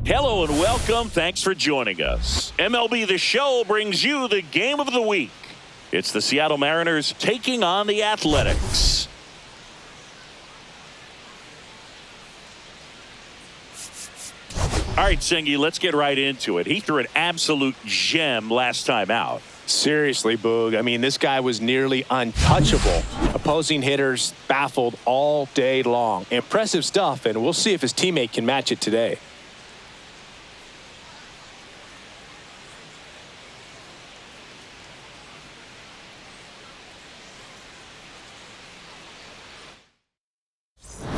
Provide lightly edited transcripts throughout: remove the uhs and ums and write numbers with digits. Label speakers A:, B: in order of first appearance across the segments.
A: Hello and welcome. Thanks for joining us. MLB The Show brings you the game of the week. It's the Seattle Mariners taking on the Athletics. All right, Singy, let's get right into it. He threw an absolute gem last time out.
B: Seriously, Boog. I mean, this guy was nearly untouchable. Opposing hitters baffled all day long. Impressive stuff, and we'll see if his teammate can match it today.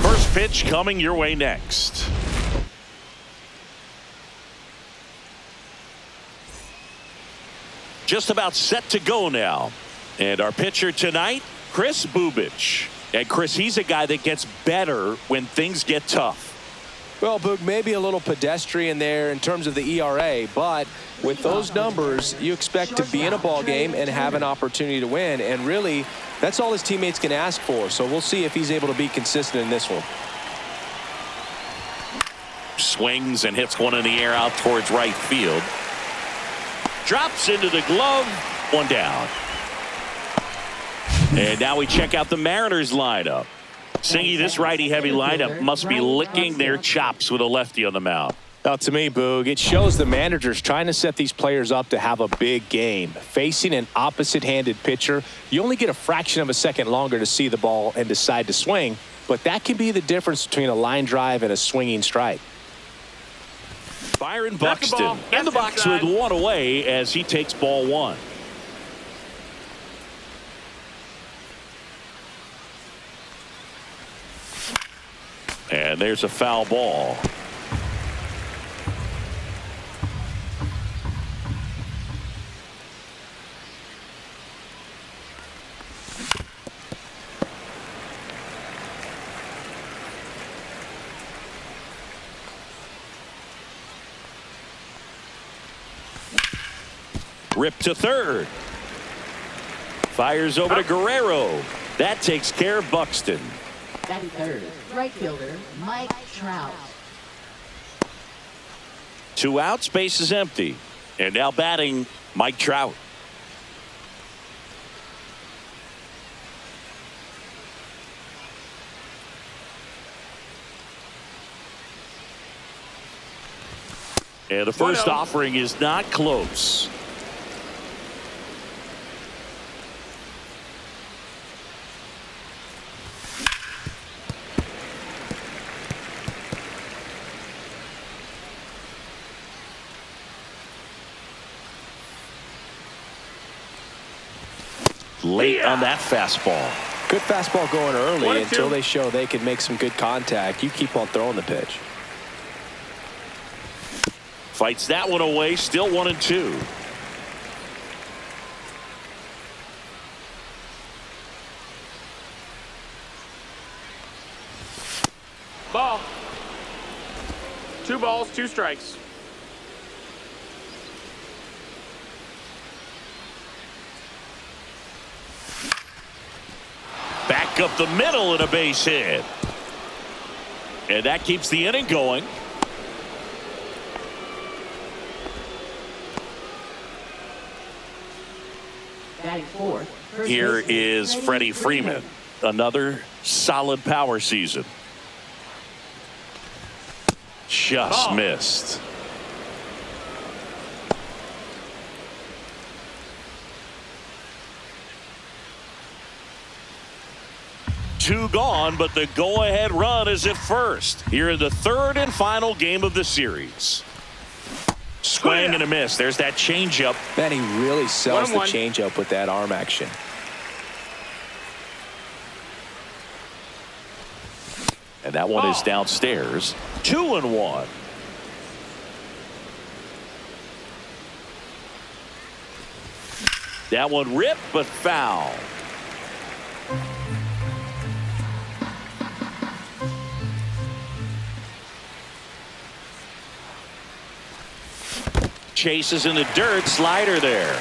A: First pitch coming your way next. Just about set to go now. And our pitcher tonight, Kris Bubic. And Chris, he's a guy that gets better when things get tough.
B: Well, Boog, maybe a little pedestrian there in terms of the ERA, but with those numbers, you expect to be in a ball game and have an opportunity to win. And really, that's all his teammates can ask for. So we'll see if he's able to be consistent in this one.
A: Swings and hits one in the air out towards right field. Drops into the glove. One down. And now we check out the Mariners lineup. Singy, this righty-heavy lineup must be licking their chops with a lefty on the mound.
B: Now, to me, Boog, it shows the managers trying to set these players up to have a big game. Facing an opposite-handed pitcher, you only get a fraction of a second longer to see the ball and decide to swing, but that can be the difference between a line drive and a swinging strike.
A: Byron Buxton in the box with one away as he takes ball one. And there's a foul ball. Rip to third. Fires over to Guerrero. That takes care of Buxton.
C: Batting third, right fielder, Mike Trout.
A: 2 outs, base is empty. And now batting, Mike Trout. And the first offering is not close. Late on that fastball.
B: Good fastball going early until they show they can make some good contact. You keep on throwing the pitch.
A: Fights that one away. Still 1-2.
D: Ball. 2 balls, 2 strikes.
A: Back up the middle and a base hit. And that keeps the inning going.
C: Batting fourth.
A: Here is Freddie Freeman. Another solid power season. Just missed. Two gone, but the go-ahead run is at first. Here in the third and final game of the series. Swing and a miss. There's that changeup.
B: Man, he really sells the changeup with that arm action.
A: And that one is downstairs. 2-1. That one ripped, but foul. Chases in the dirt. Slider there.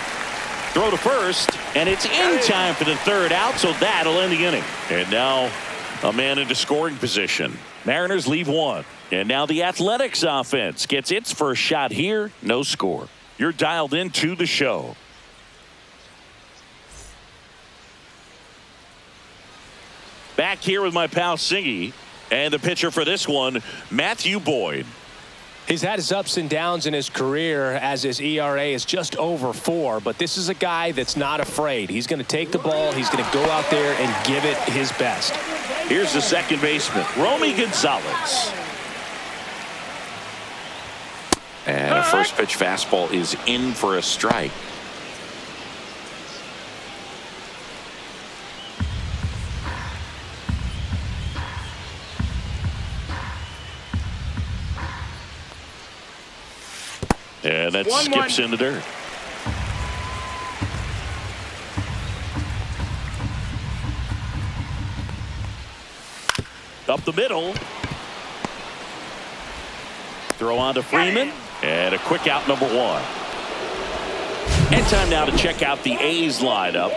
A: Throw to first, and it's in time for the third out, so that'll end the inning. And now a man into scoring position. Mariners leave one. And now the Athletics offense gets its first shot here. No score. You're dialed into the show. Back here with my pal Singy. And the pitcher for this one, SEA-M.Boyd.
B: He's had his ups and downs in his career as his ERA is just over 4. But this is a guy that's not afraid. He's going to take the ball. He's going to go out there and give it his best.
A: Here's the second baseman, Romy Gonzalez. And a first pitch fastball is in for a strike. And that skips in the dirt. Up the middle. Throw on to Freeman. And a quick out, number 1. And time now to check out the A's lineup.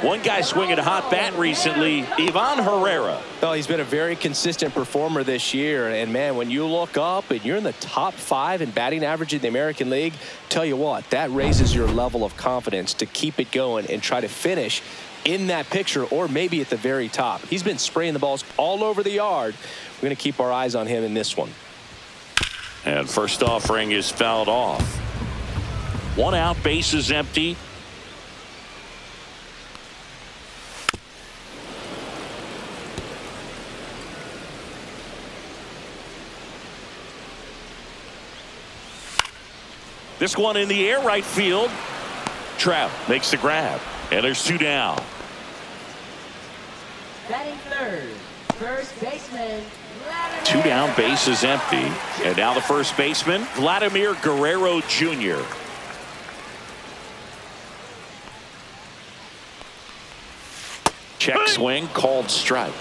A: One guy swinging a hot bat recently, Ivan Herrera.
B: Oh, he's been a very consistent performer this year. And, man, when you look up and you're in the top 5 in batting average in the American League, tell you what, that raises your level of confidence to keep it going and try to finish in that picture or maybe at the very top. He's been spraying the balls all over the yard. We're going to keep our eyes on him in this one.
A: And first offering is fouled off. 1 out, bases empty. This one in the air, right field. Trout makes the grab, and there's 2 down.
C: Batting third, first baseman.
A: 2 down, bases empty. And now the first baseman, Vladimir Guerrero Jr. Check swing, called strike.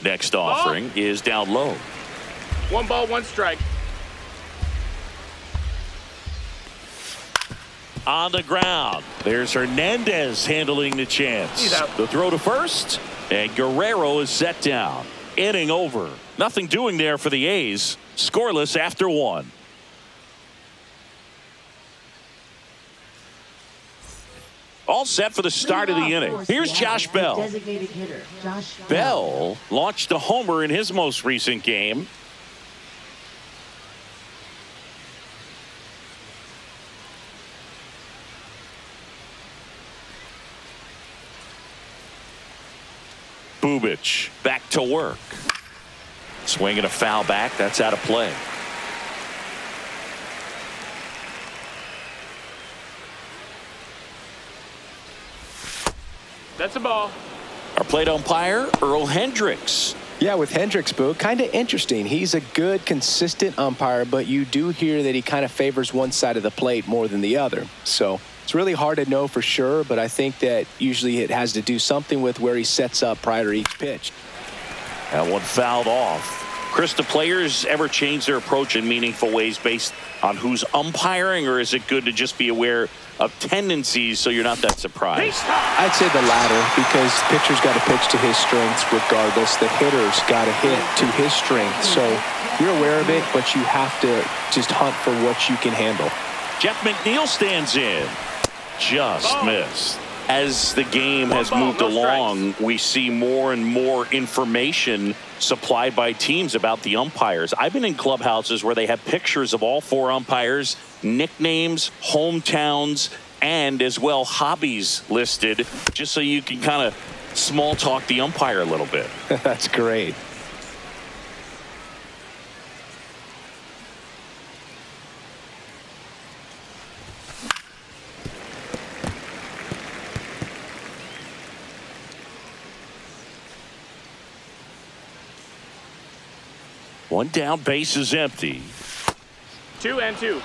A: Next offering is down low.
D: 1 ball, 1 strike.
A: On the ground. There's Hernandez handling the chance. The throw to first. And Guerrero is set down. Inning over. Nothing doing there for the A's. Scoreless after 1. All set for the start of the inning. Here's Josh Bell.
C: Designated hitter, Josh
A: Bell launched a homer in his most recent game. Bubich back to work. Swinging a foul back. That's out of play.
D: That's a ball.
A: Our plate umpire, Earl Hendricks.
B: Yeah, with Hendricks, Boo, kind of interesting. He's a good, consistent umpire, but you do hear that he kind of favors one side of the plate more than the other. So it's really hard to know for sure, but I think that usually it has to do something with where he sets up prior to each pitch.
A: That one fouled off. Chris, do players ever change their approach in meaningful ways based on who's umpiring, or is it good to just be aware of tendencies so you're not that surprised?
B: I'd say the latter, because the pitcher's got to pitch to his strengths regardless. The hitter's got to hit to his strengths. So you're aware of it, but you have to just hunt for what you can handle.
A: Jeff McNeil stands in. Just missed. As the game has moved along, we see more and more information supplied by teams about the umpires. I've been in clubhouses where they have pictures of all 4 umpires, nicknames, hometowns, and as well hobbies listed, just so you can kind of small talk the umpire a little bit.
B: That's great.
A: One down, base is empty.
D: 2 and 2.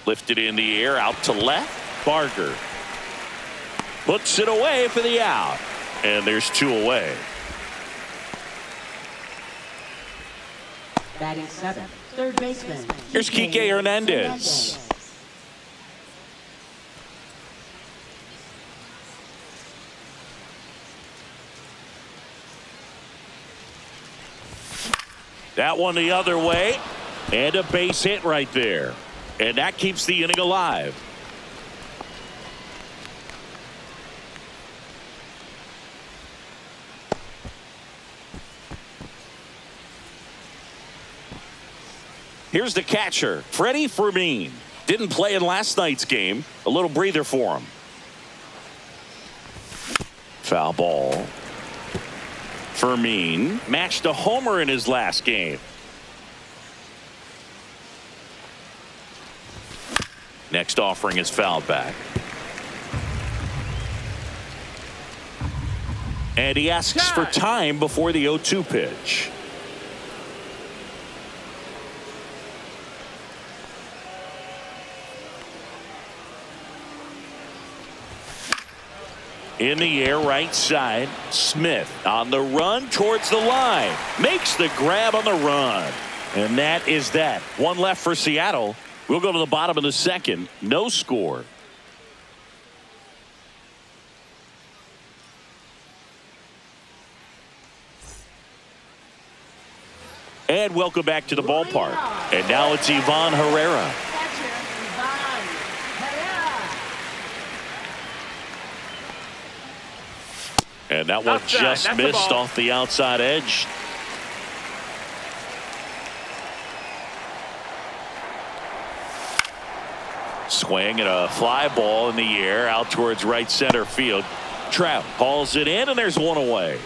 A: Lifted in the air, out to left. Barger. Puts it away for the out. And there's 2 away.
C: Batting 7th, third baseman.
A: Here's Kike Hernandez. That one the other way. And a base hit right there. And that keeps the inning alive. Here's the catcher, Freddie Fermin. Didn't play in last night's game. A little breather for him. Foul ball. Fermin matched a homer in his last game. Next offering is fouled back. And he asks for time before the 0-2 pitch. In the air, right side. Smith on the run towards the line. Makes the grab on the run. And that is that. One left for Seattle. We'll go to the bottom of the second. No score. And welcome back to the ballpark. And now it's Ivan Herrera. And that one just missed off the outside edge. Swing and a fly ball in the air out towards right center field. Trout hauls it in, and there's one away.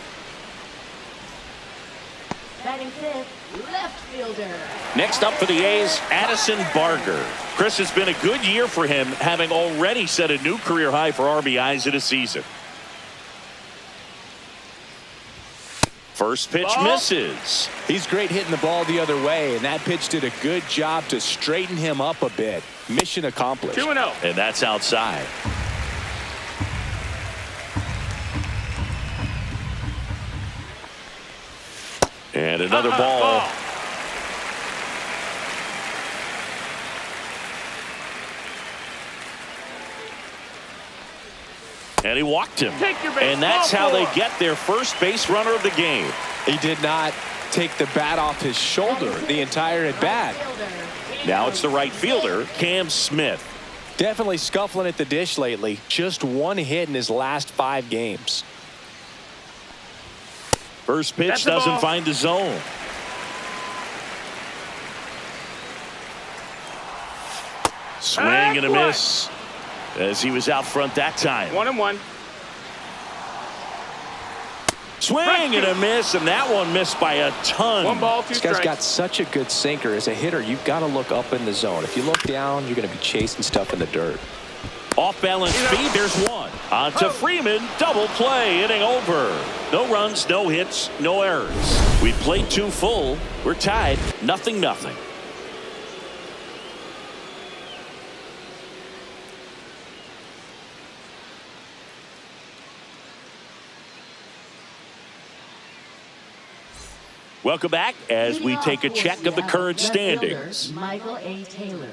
C: Batting 5th, left fielder.
A: Next up for the A's, Addison Barger. Chris, has been a good year for him, having already set a new career high for RBIs in a season. First pitch misses.
B: He's great hitting the ball the other way, and that pitch did a good job to straighten him up a bit. Mission accomplished.
D: 2-0.
A: And that's outside. And another ball. And he walked him. And that's how they get their first base runner of the game.
B: He did not take the bat off his shoulder the entire at bat.
A: Now it's the right fielder, Cam Smith.
B: Definitely scuffling at the dish lately. Just one hit in his last 5 games.
A: First pitch doesn't find the zone. Swing and a miss as he was out front that time.
D: 1-1.
A: Swing and a miss, and that one missed by a ton.
D: 1 ball, 2
B: This
D: strikes.
B: guy's got such a good sinker. As a hitter, you've got to look up in the zone. If you look down, you're going to be chasing stuff in the dirt.
A: Off balance speed, there's one. On to Freeman, double play, inning over. No runs, no hits, no errors. We played 2 full. We're tied, 0-0. Welcome back as we take a check of the current standings.
C: Michael A. Taylor.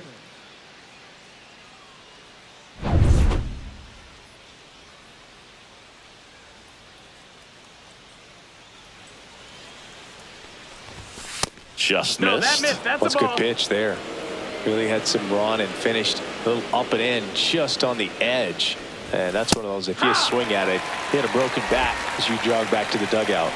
A: Just
D: No,
A: missed.
D: that missed. That's
B: That's
D: a
B: a
D: ball.
B: good pitch there. Really had some run and finished a little up and in just on the edge. And that's one of those, if you swing at it, hit a broken bat as you jog back to the dugout.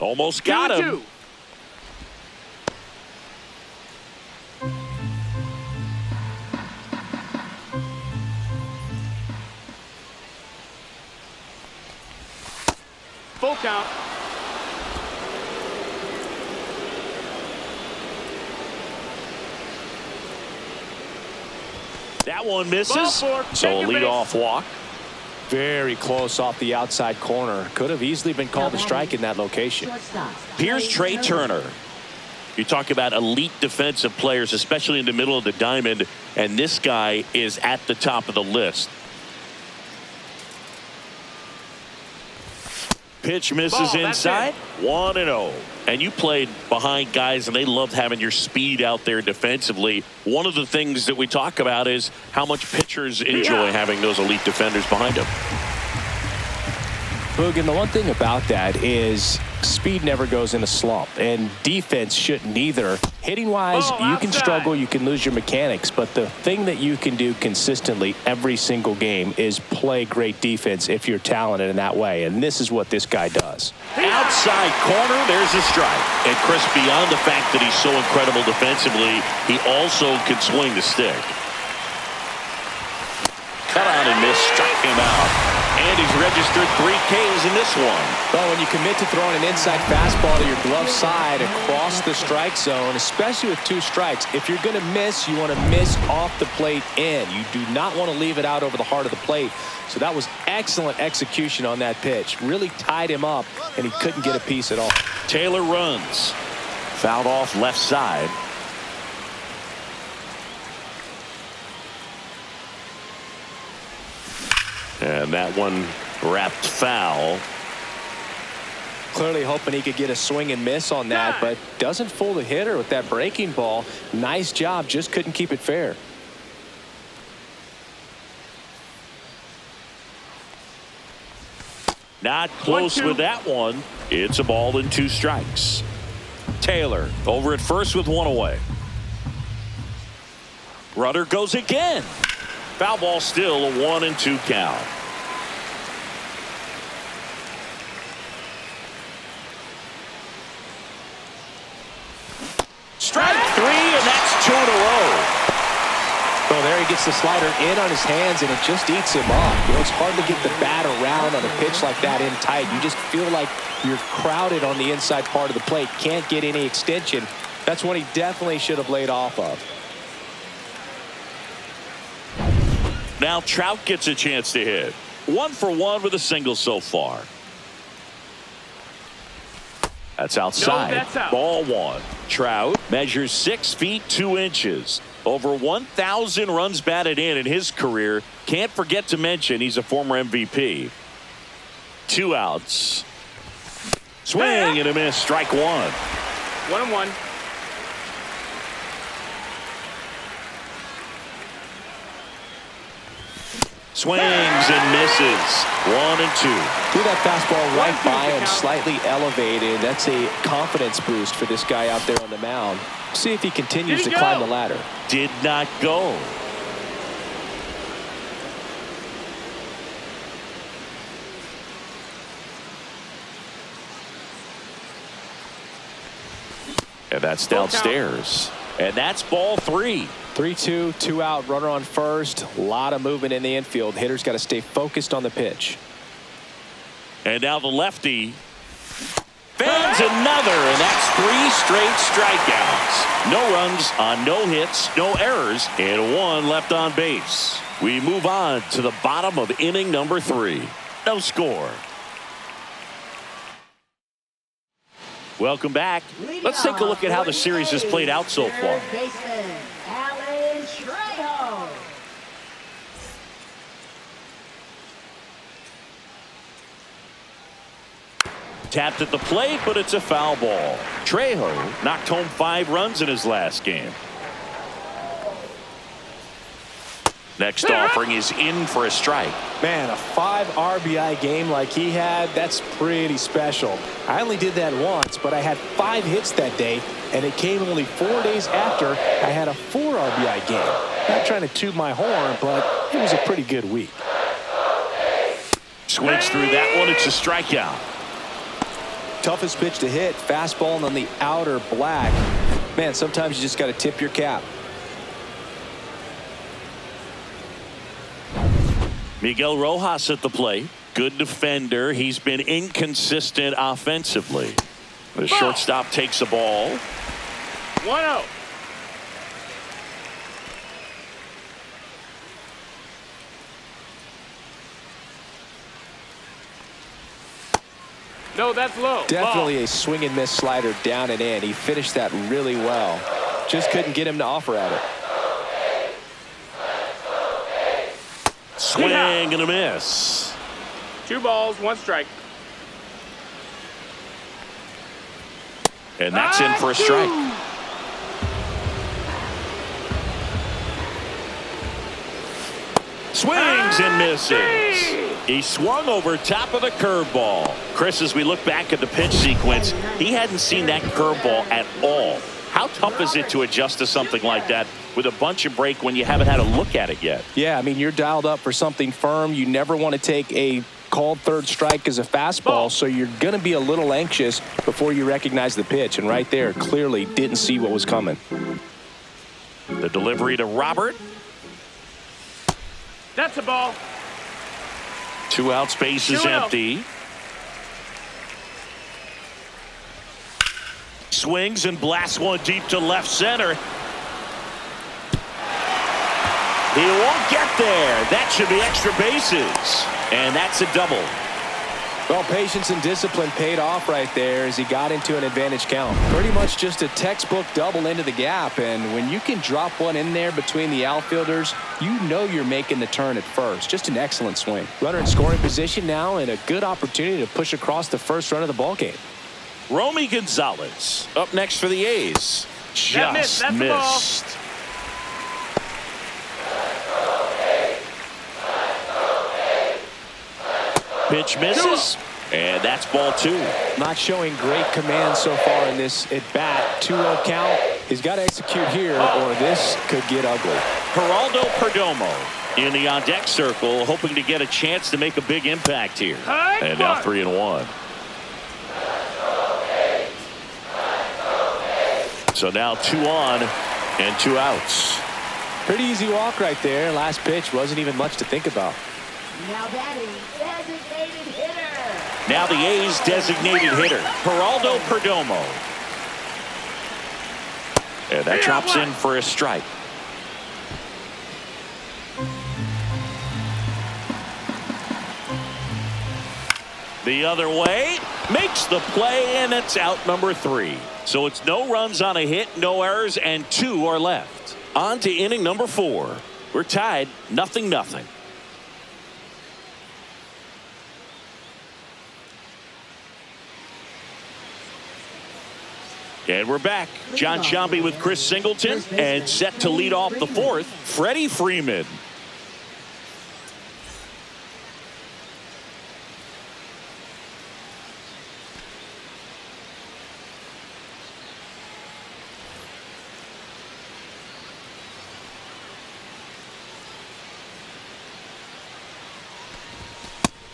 A: Almost got him.
D: 2-2. Full count.
A: That one misses.
D: Ball four.
A: So a
D: Take your
A: leadoff walk.
B: Very close off the outside corner. Could have easily been called a strike in that location.
A: Here's Trey Turner. You talk about elite defensive players, especially in the middle of the diamond, and this guy is at the top of the list. Pitch misses inside. 1-0. And you played behind guys, and they loved having your speed out there defensively. One of the things that we talk about is how much pitchers enjoy having those elite defenders behind them.
B: Boog, and the one thing about that is speed never goes in a slump, and defense shouldn't either. Hitting-wise, you can struggle, you can lose your mechanics, but the thing that you can do consistently every single game is play great defense if you're talented in that way, and this is what this guy does.
A: Outside corner, there's a strike. And Chris, beyond the fact that he's so incredible defensively, he also can swing the stick. Cut out and miss, struck him out. And he's registered 3 Ks in this one.
B: Well, when you commit to throwing an inside fastball to your glove side across the strike zone, especially with 2 strikes, if you're going to miss, you want to miss off the plate in. You do not want to leave it out over the heart of the plate. So that was excellent execution on that pitch. Really tied him up, and he couldn't get a piece at all.
A: Taylor runs. Fouled off left side. And that one wrapped foul.
B: Clearly hoping he could get a swing and miss on that, but doesn't fool the hitter with that breaking ball. Nice job, just couldn't keep it fair.
A: Not close with that one. It's a ball and 2 strikes. Taylor over at first with 1 away. Rudder goes again. Foul ball, still a 1-2 count. Strike 3, and that's 2 in a row.
B: Well, there he gets the slider in on his hands, and it just eats him up. You know, it's hard to get the bat around on a pitch like that in tight. You just feel like you're crowded on the inside part of the plate. Can't get any extension. That's one he definitely should have laid off of.
A: Now Trout gets a chance to hit. 1 for 1 with a single so far. That's outside.
D: No, that's out.
A: Ball 1. Trout measures 6 feet 2 inches. Over 1,000 runs batted in his career. Can't forget to mention he's a former MVP. 2 outs. Swing and a miss. Strike 1.
D: 1-1.
A: Swings and misses. 1-2.
B: Threw that fastball right by him, slightly elevated. That's a confidence boost for this guy out there on the mound. See if he continues to climb the ladder.
A: Did not go. And that's downstairs. And that's ball 3.
B: 3-2, 2 out, runner on first. A lot of movement in the infield. Hitter's got to stay focused on the pitch.
A: And now the lefty fans another, and that's 3 straight strikeouts. No runs on no hits, no errors, and 1 left on base. We move on to the bottom of inning number 3. No score. Welcome back. Let's take a look at how the series has played out so far. Tapped at the plate, but it's a foul ball. Trejo knocked home 5 runs in his last game. Next offering is in for a strike.
B: Man, a 5 RBI game like he had, that's pretty special. I only did that once, but I had 5 hits that day, and it came only 4 days after I had a 4 RBI game. Not trying to toot my horn, but it was a pretty good week.
A: Swings through that one. It's a strikeout.
B: Toughest pitch to hit, fastball on the outer black. Man, sometimes you just got to tip your cap.
A: Miguel Rojas at the plate. Good defender. He's been inconsistent offensively. The shortstop takes the ball.
D: 1-0. No, that's low.
B: Definitely a swing and miss slider down and in. He finished that really well. Just couldn't get him to offer at it.
A: Swing and a miss.
D: 2 balls, 1 strike.
A: And that's in for a strike. Swings and misses. He swung over top of the curveball. Chris, as we look back at the pitch sequence, he hadn't seen that curveball at all. How tough is it to adjust to something like that with a bunch of break when you haven't had a look at it yet?
B: Yeah, I mean, you're dialed up for something firm. You never want to take a called third strike as a fastball, so you're going to be a little anxious before you recognize the pitch. And right there, clearly didn't see what was coming.
A: The delivery to Robert.
D: That's a ball.
A: 2 out, space is
D: 2-0.
A: empty. Swings and blasts one deep to left center. He won't get there. That should be extra bases. And that's a double.
B: Well, patience and discipline paid off right there as he got into an advantage count. Pretty much just a textbook double into the gap. And when you can drop one in there between the outfielders, you know you're making the turn at first. Just an excellent swing. Runner in scoring position now and a good opportunity to push across the first run of the ballgame.
A: Romy Gonzalez up next for the A's. Just
D: That's
A: missed. Pitch misses, and that's ball 2.
B: Not showing great command so far in this at bat. 2-0 count. He's got to execute here or this could get ugly.
A: Geraldo Perdomo in the on-deck circle, hoping to get a chance to make a big impact here. And now 3-1. So now 2 on and 2 outs.
B: Pretty easy walk right there. Last pitch wasn't even much to think about.
C: Now batting, designated hitter.
A: Now the A's designated hitter, Geraldo Perdomo. And that drops in for a strike. The other way, makes the play, and it's out number 3. So it's no runs on a hit, no errors, and 2 are left. On to inning number 4. We're tied 0-0. And we're back. John Sciambi with Chris Singleton, and set to lead off the 4th, Freddie Freeman.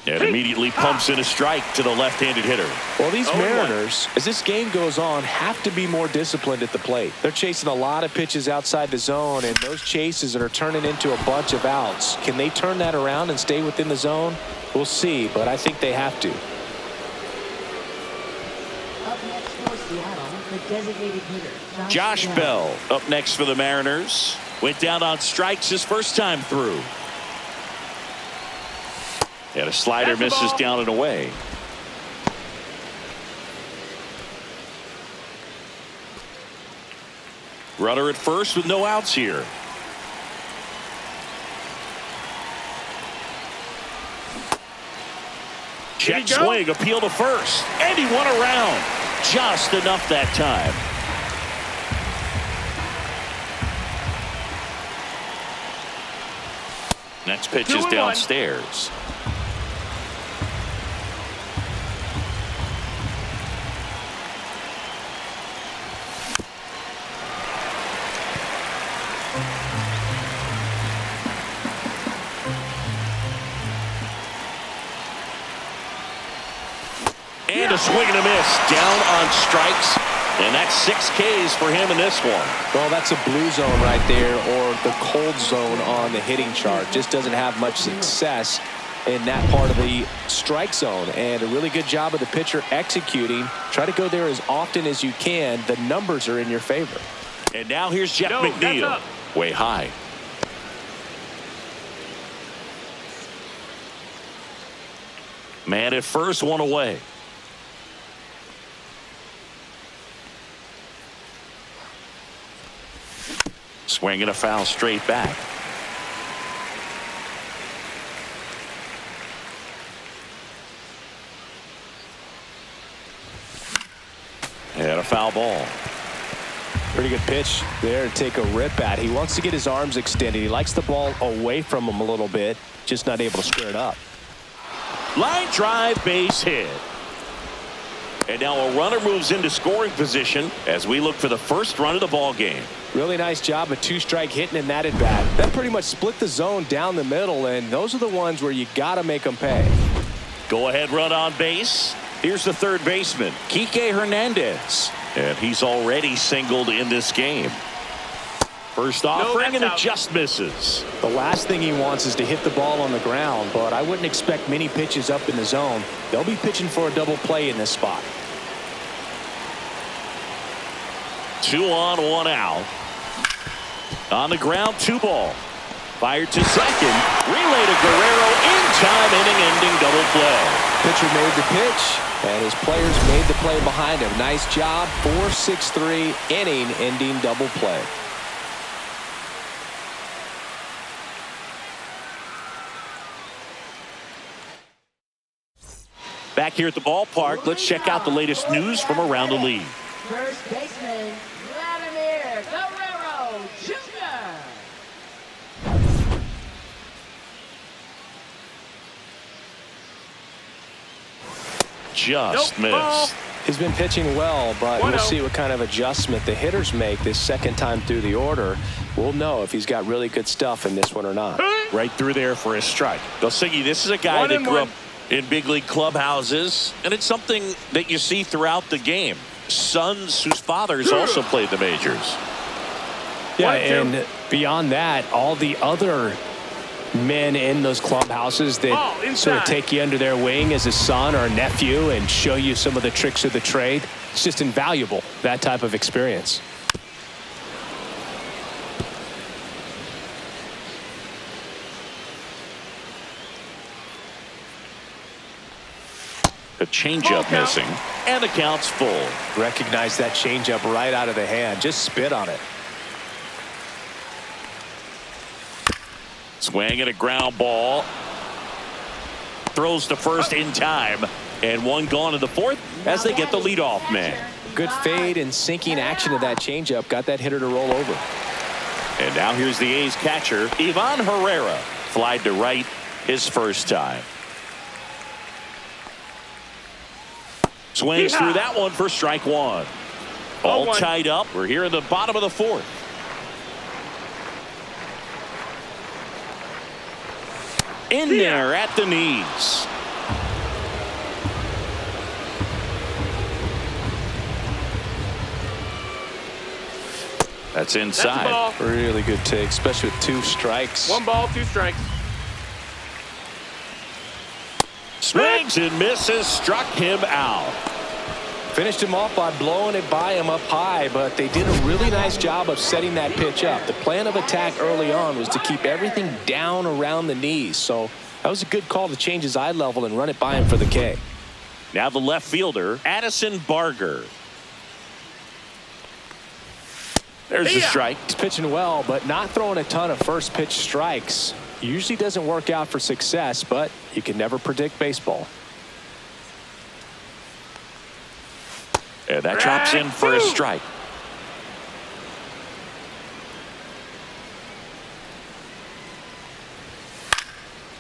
A: And immediately pumps in a strike to the left-handed hitter.
B: Well, these Mariners, as this game goes on, have to be more disciplined at the plate. They're chasing a lot of pitches outside the zone, and those chases are turning into a bunch of outs. Can they turn that around and stay within the zone? We'll see, but I think they have to.
C: Up next for Seattle, the designated hitter,
A: Josh Bell up next for the Mariners. Went down on strikes his first time through. And a slider misses down and away. Runner at first with no outs here. Check swing, appeal to first, and he won around. Just enough that time. Next pitch is downstairs. And a swing and a miss down on strikes, and that's 6 Ks for him in this one.
B: Well, that's a blue zone right there, or the cold zone on the hitting chart. Just doesn't have much success in that part of the strike zone, and a really good job of the pitcher executing. Try to go there as often as you can. The numbers are in your favor.
A: And now here's Jeff McNeil, way high. Man at first, 1 away. Swing and a foul straight back. And a foul ball.
B: Pretty good pitch there to take a rip at. He wants to get his arms extended. He likes the ball away from him a little bit, just not able to square it up.
A: Line drive, base hit. And now a runner moves into scoring position as we look for the first run of the ball game.
B: Really nice job of two-strike hitting in that at bat. That pretty much split the zone down the middle, and those are the ones where you got to make them pay.
A: Go ahead run on base. Here's the third baseman, Kike Hernandez. And he's already singled in this game. First offering, and it just misses.
B: The last thing he wants is to hit the ball on the ground, but I wouldn't expect many pitches up in the zone. They'll be pitching for a double play in this spot.
A: 2 on, 1 out. On the ground, 2 ball. Fired to second. Relay to Guerrero in time, inning-ending double play.
B: Pitcher made the pitch, and his players made the play behind him. Nice job. 4-6-3 inning-ending double play.
A: Back here at the ballpark, let's check out the latest news from around the league.
C: First baseman, Vladimir Guerrero Jr.
A: Just
D: Nope.
A: missed.
B: He's been pitching well, but we'll see what kind of adjustment the hitters make this second time through the order. We'll know if he's got really good stuff in this one or not.
A: Right through there for a strike. Gosigi, this is a guy that grew up in big league clubhouses, and it's something that you see throughout the game. Sons whose fathers also played the majors.
B: Yeah, and beyond that, all the other men in those clubhouses that sort of take you under their wing as a son or a nephew and show you some of the tricks of the trade. It's just invaluable, that type of experience.
A: The changeup missing, and the count's full.
B: Recognize that changeup right out of the hand. Just spit on it.
A: Swing and a ground ball. Throws to first in time, and one gone in the fourth as they get the leadoff man.
B: Good fade and sinking action of that changeup got that hitter to roll over.
A: And now here's the A's catcher, Ivan Herrera. Flied to right his first time. Swings through that one for strike 1. All tied up. We're here in the bottom of the fourth. In there at the knees. That's inside.
D: That's
B: really good take, especially with 2 strikes.
D: 1 ball, 2 strikes.
A: Swings and misses, struck him out.
B: Finished him off by blowing it by him up high, but they did a really nice job of setting that pitch up. The plan of attack early on was to keep everything down around the knees, so that was a good call to change his eye level and run it by him for the K.
A: Now the left fielder, Addison Barger. There's the strike.
B: He's pitching well, but not throwing a ton of first pitch strikes. Usually doesn't work out for success, but you can never predict baseball.
A: And that drops in for a strike.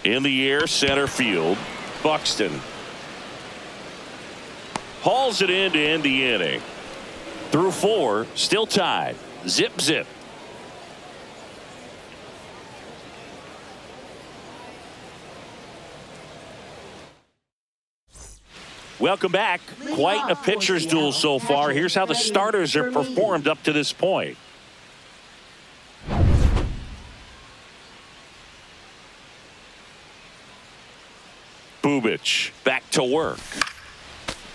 A: In the air, center field, Buxton. Hauls it in to end the inning. Through 4, still tied. Zip, zip. Welcome back. Quite a pitcher's duel so far. Here's how the starters have performed up to this point. Bubic back to work.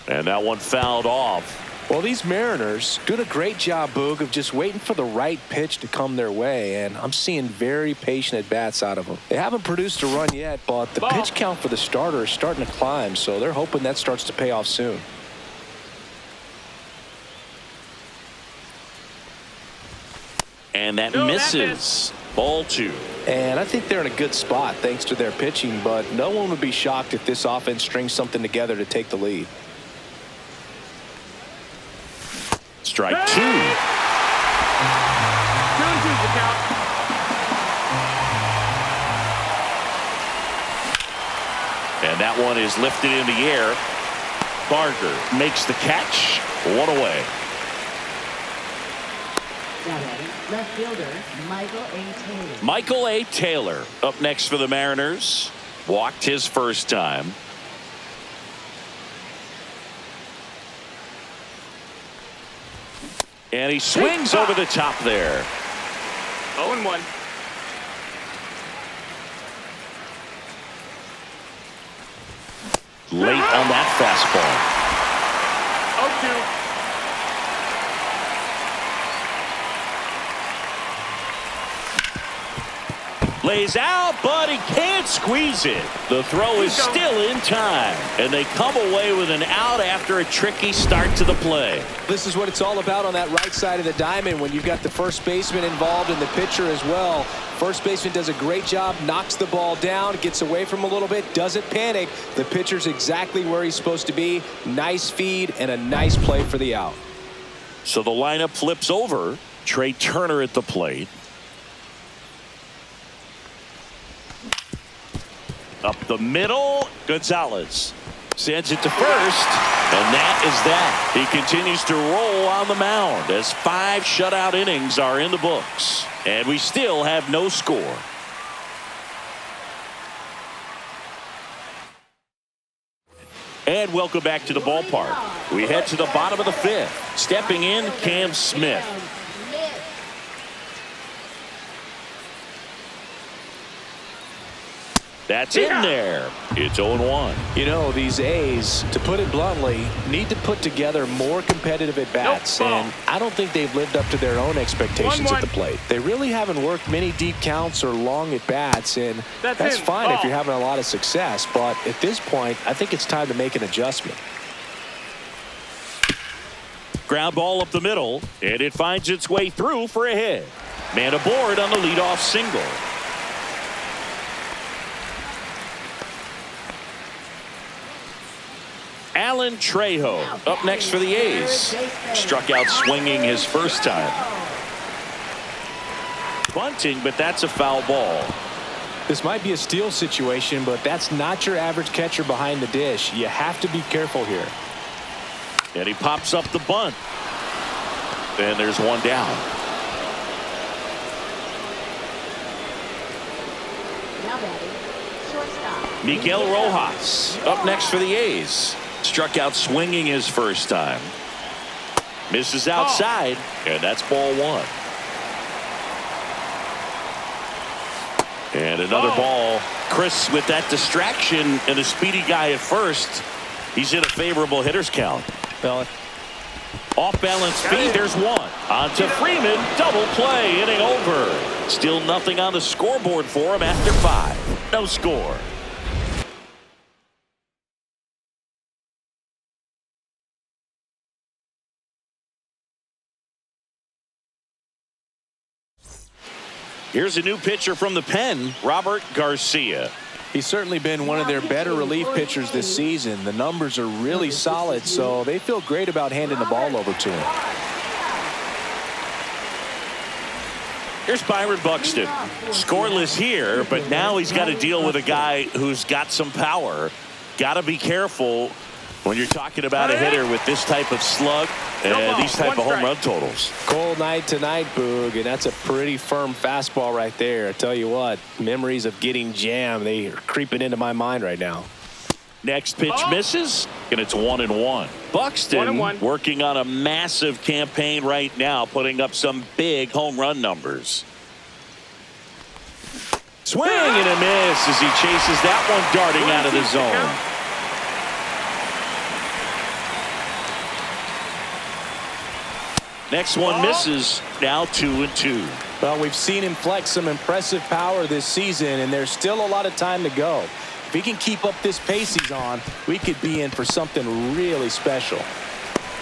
A: And that one fouled off.
B: Well, these Mariners doing a great job, Boog, of just waiting for the right pitch to come their way, and I'm seeing very patient at-bats out of them. They haven't produced a run yet, but the pitch count for the starter is starting to climb, so they're hoping that starts to pay off soon.
A: And that
D: No, that
A: misses. Ball 2.
B: And I think they're in a good spot thanks to their pitching, but no one would be shocked if this offense strings something together to take the lead.
A: Strike 2.
D: 2-2's the count.
A: And that one is lifted in the air. Barger makes the catch. 1 away.
C: Left fielder, Michael A. Taylor.
A: Michael A. Taylor up next for the Mariners. Walked his first time. And he swings over the top there.
D: 0-1.
A: Late on that fastball.
D: 0-2.
A: Lays out, but he can't squeeze it. The throw is still in time, and they come away with an out after a tricky start to the play.
B: This is what it's all about on that right side of the diamond when you've got the first baseman involved and the pitcher as well. First baseman does a great job, knocks the ball down, gets away from a little bit, doesn't panic. The pitcher's exactly where he's supposed to be. Nice feed and a nice play for the out.
A: So the lineup flips over. Trey Turner at the plate. Up the middle, Gonzalez sends it to first, and that is that. He continues to roll on the mound as 5 shutout innings are in the books, and we still have no score. And welcome back to the ballpark. We head to the bottom of the 5th. Stepping in, Cam Smith. That's in there. It's 0-1.
B: You know, these A's, to put it bluntly, need to put together more competitive at-bats.
D: Nope.
B: And I don't think they've lived up to their own expectations at the plate. They really haven't worked many deep counts or long at-bats, and that's fine if you're having a lot of success. But at this point, I think it's time to make an adjustment.
A: Ground ball up the middle, and it finds its way through for a hit. Man aboard on the leadoff single. Alan Trejo up next for the A's. Struck out swinging his first time. Bunting, but that's a foul ball.
B: This might be a steal situation, but that's not your average catcher behind the dish. You have to be careful here.
A: And he pops up the bunt. And there's one down.
C: Now batting, shortstop.
A: Miguel Rojas up next for the A's. Struck out swinging his first time. Misses outside, and that's ball 1. And another ball. Chris with that distraction and a speedy guy at first. He's in a favorable hitter's count.
B: Well,
A: off balance feed. There's one. On to Freeman. Double play. Inning over. Still nothing on the scoreboard for him after 5. No score. Here's a new pitcher from the pen, Robert Garcia.
B: he's certainly been one of their better relief pitchers this season. The numbers are really solid, so they feel great about handing the ball over to him.
A: Here's Byron Buxton. Scoreless here, but now he's got to deal with a guy who's got some power. Got to be careful when you're talking about a hitter with this type of slug and these type of home run totals.
B: Cold night tonight, Boog, and that's a pretty firm fastball right there. I tell you what, memories of getting jammed, they are creeping into my mind right now.
A: Next pitch misses, and it's 1-1. Buxton
D: 1-1.
A: working on a massive campaign right now, putting up some big home run numbers. Swing and a miss as he chases that one darting out of the zone. Next one misses, now 2-2.
B: Well, we've seen him flex some impressive power this season, and there's still a lot of time to go. If he can keep up this pace he's on, we could be in for something really special.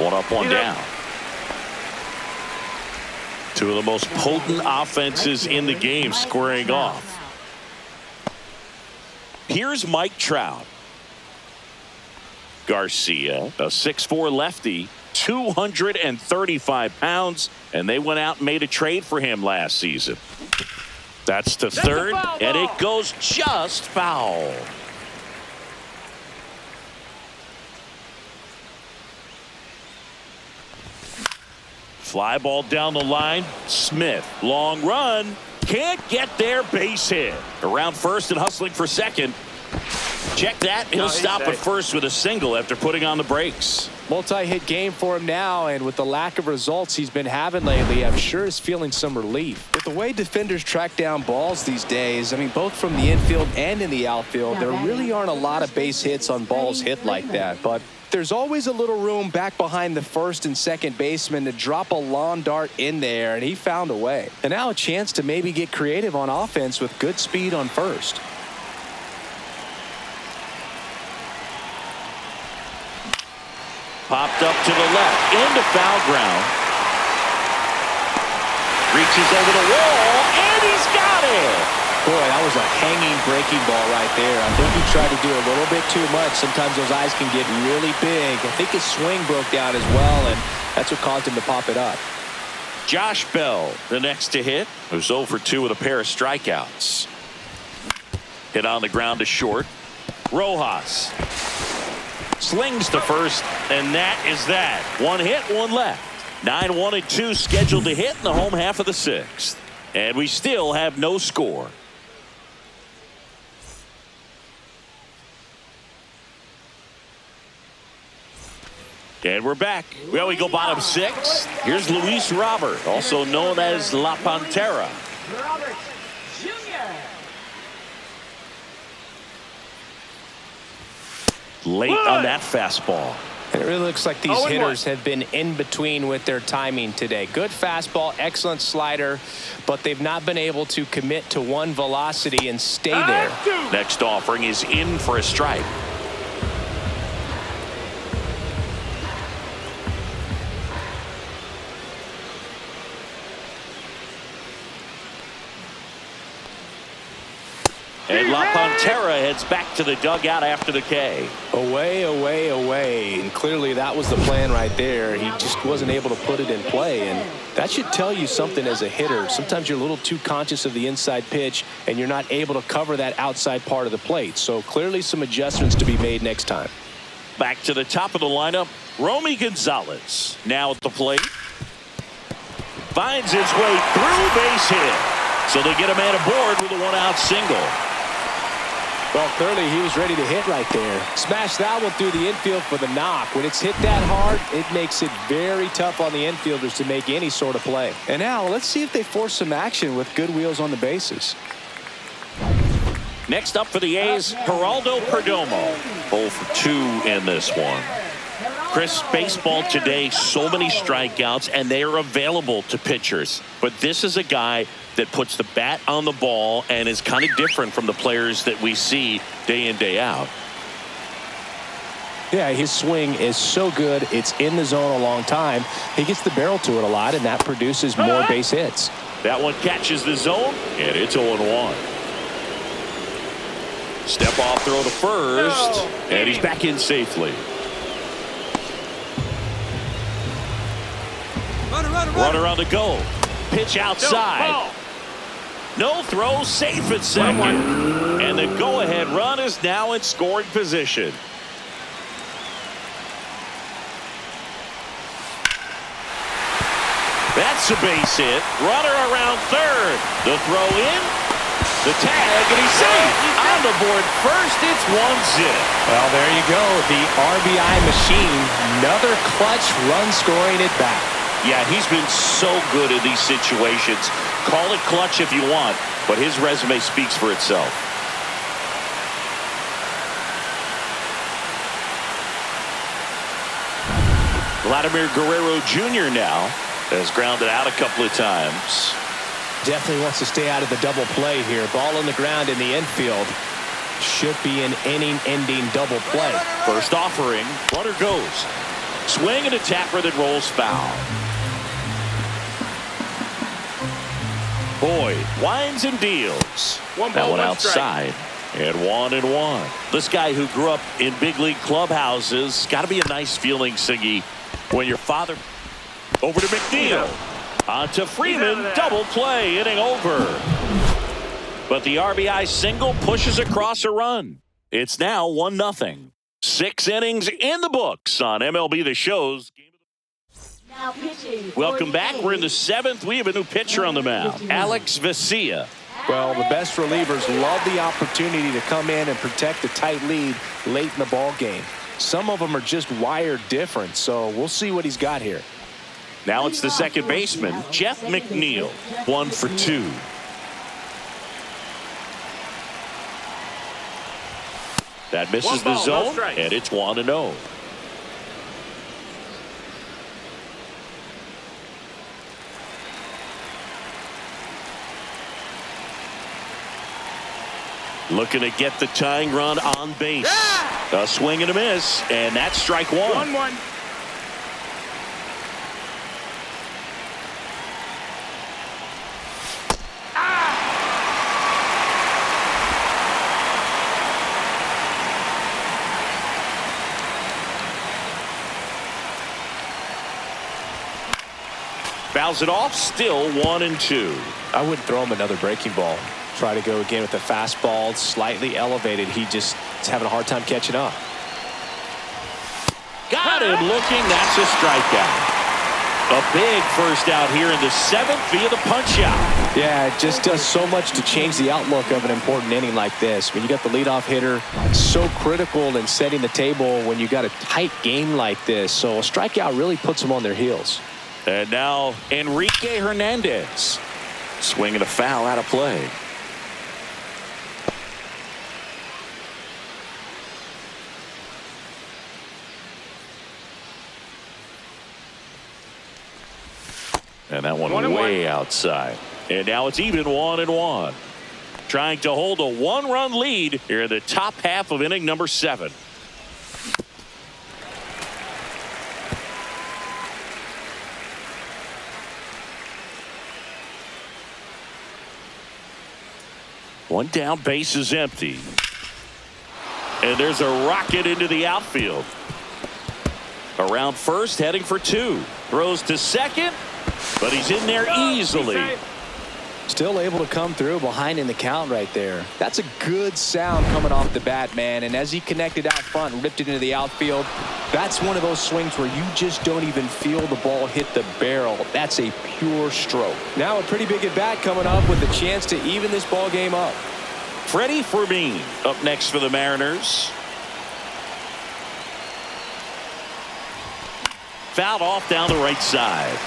A: One up, one down. Two of the most potent offenses in the game squaring off. Here's Mike Trout. Garcia, a 6'4" lefty, 235 pounds, and they went out and made a trade for him last season. That's to third, and it goes just foul. Fly ball down the line. Smith, long run. Can't get there, base hit. Around first and hustling for second. Check that. He'll stop at first with a single after putting on the brakes.
B: Multi-hit game for him now, and with the lack of results he's been having lately, I'm sure he's feeling some relief. With the way defenders track down balls these days, I mean, both from the infield and in the outfield, there really aren't a lot of base hits on balls hit like that. But there's always a little room back behind the first and second baseman to drop a lawn dart in there, and he found a way. And now a chance to maybe get creative on offense with good speed on first.
A: Popped up to the left, into foul ground. Reaches over the wall, and he's got it.
B: Boy, that was a hanging breaking ball right there. I think he tried to do a little bit too much. Sometimes those eyes can get really big. I think his swing broke down as well, and that's what caused him to pop it up.
A: Josh Bell, the next to hit, who's 0 for 2 with a pair of strikeouts. Hit on the ground to short. Rojas slings to first, and that is that. One hit, one left. 9-1 and 2 scheduled to hit in the home half of the sixth. And we still have no score. And we're back. Well, we go bottom six. Here's Luis Robert, also known as La Pantera.
C: Robert Jr.
A: Late on that fastball.
B: And it really looks like these hitters have been in between with their timing today. Good fastball, excellent slider, but they've not been able to commit to one velocity and stay there.
A: Next offering is in for a strike. And La Pantera heads back to the dugout after the K.
B: Away, away, away. And clearly that was the plan right there. He just wasn't able to put it in play. And that should tell you something as a hitter. Sometimes you're a little too conscious of the inside pitch, and you're not able to cover that outside part of the plate. So clearly some adjustments to be made next time.
A: Back to the top of the lineup, Romy Gonzalez. Now at the plate. Finds his way through, base hit. So they get a man aboard with a one-out single.
B: Well, clearly he was ready to hit right there. Smash that one through the infield for the knock. When it's hit that hard, it makes it very tough on the infielders to make any sort of play. And now let's see if they force some action with good wheels on the bases.
A: Next up for the A's, Geraldo Perdomo. 0 for 2 in this one. Chris, baseball today, so many strikeouts, and they are available to pitchers. But this is a guy that puts the bat on the ball and is kind of different from the players that we see day in, day out.
B: Yeah, his swing is so good. It's in the zone a long time. He gets the barrel to it a lot, and that produces more base hits.
A: That one catches the zone, and it's 0-1. Step off throw to first, and he's back in safely. Runner on the go. Pitch outside. No throw, safe at second. And the go-ahead run is now in scoring position. That's a base hit. Runner around third. The throw in. The tag, and he's safe. On the board first, it's 1-zip.
B: Well, there you go. The RBI machine. Another clutch run scoring it back.
A: Yeah, he's been so good in these situations. Call it clutch if you want, but his resume speaks for itself. Vladimir Guerrero Jr. now has grounded out a couple of times.
B: Definitely wants to stay out of the double play here. Ball on the ground in the infield. Should be an inning-ending double play.
A: First offering, runner goes. Swing and a tapper that rolls foul. Boyd winds and deals.
D: One
A: That
D: ball,
A: one
D: one
A: outside. And 1-1. This guy who grew up in big league clubhouses, got to be a nice feeling, Siggy, when your father. Over to McNeil. On to Freeman. Double play. Inning over. But the RBI single pushes across a run. It's now 1-0. 6 innings in the books on MLB The Show's.
C: Now pitching.
A: Welcome back. We're in the 7th. We have a new pitcher on the mound. Alex Vesia.
B: Well, the best relievers love the opportunity to come in and protect a tight lead late in the ball game. Some of them are just wired different, so we'll see what he's got here.
A: Now it's the second baseman, Jeff McNeil. 1 for 2. That misses the zone, and it's 1-0. Looking to get the tying run on base. A swing and a miss, and that's strike 1.
D: 1-1.
A: Fouls it off, still 1-2.
B: I wouldn't throw him another breaking ball. Try to go again with the fastball, slightly elevated. He just is having a hard time catching up.
A: Got him looking. That's a strikeout. A big first out here in the 7th via the punch out.
B: Yeah, it just does so much to change the outlook of an important inning like this. When you got the leadoff hitter, it's so critical in setting the table when you got a tight game like this. So a strikeout really puts them on their heels.
A: And now Enrique Hernandez. Swinging a foul out of play. And that one way outside. And now it's even 1-1. Trying to hold a 1-run lead here in the top half of inning number 7. One down, base is empty. And there's a rocket into the outfield. Around first, heading for 2. Throws to second, but he's in there easily.
B: Still able to come through behind in the count right there. That's a good sound coming off the bat, man. And as he connected out front and ripped it into the outfield, that's one of those swings where you just don't even feel the ball hit the barrel. That's a pure stroke. Now a pretty big at bat coming up with a chance to even this ball game up.
A: Freddie Fermin up next for the Mariners. Fouled off down the right side.